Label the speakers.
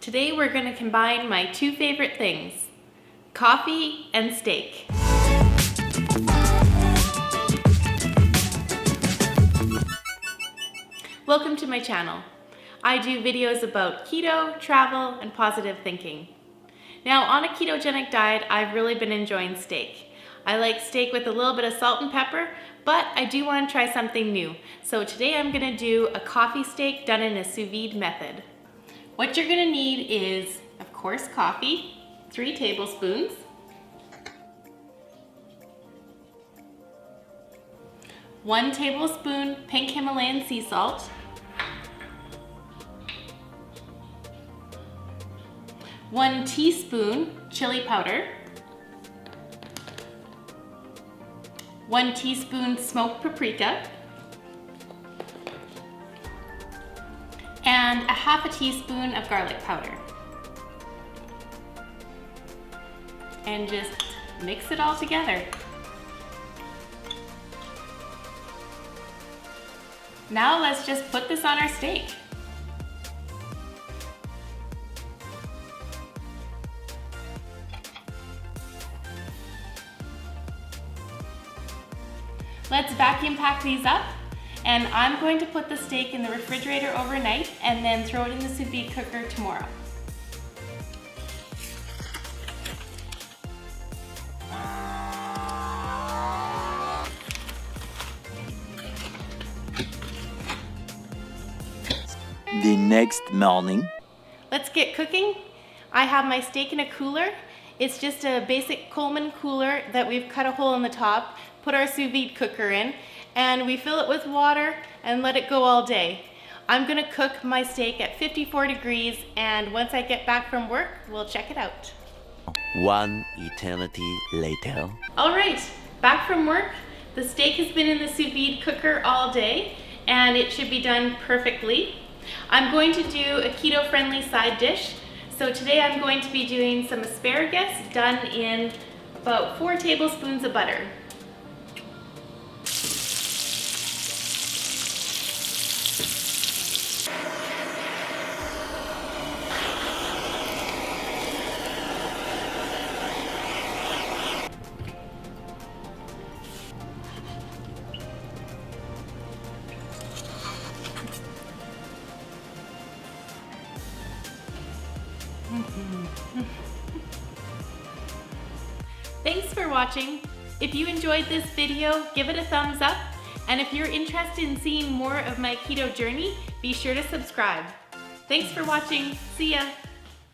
Speaker 1: Today we're going to combine my two favorite things, coffee and steak. Welcome to my channel. I do videos about keto, travel, and positive thinking. Now, on a ketogenic diet, I've really been enjoying steak. I like steak with a little bit of salt and pepper, but I do want to try something new. So today I'm going to do a coffee steak done in a sous vide method. What you're going to need is, of course, coffee, 3 tablespoons, one tablespoon pink Himalayan sea salt, 1 teaspoon chili powder, 1 teaspoon smoked paprika, and a half a teaspoon of garlic powder. And just mix it all together. Now let's just put this on our steak. Let's vacuum pack these up, and I'm going to put the steak in the refrigerator overnight and then throw it in the sous vide cooker tomorrow.
Speaker 2: The next morning.
Speaker 1: Let's get cooking. I have my steak in a cooler. It's just a basic Coleman cooler that we've cut a hole in the top, put our sous vide cooker in, and we fill it with water and let it go all day. I'm gonna cook my steak at 54 degrees, and once I get back from work, we'll check it out.
Speaker 2: One eternity later.
Speaker 1: All right, back from work. The steak has been in the sous vide cooker all day, and it should be done perfectly. I'm going to do a keto-friendly side dish. So today I'm going to be doing some asparagus done in about 4 tablespoons of butter. Thanks for watching. If you enjoyed this video, give it a thumbs up. And if you're interested in seeing more of my keto journey, be sure to subscribe. Thanks for watching. See ya.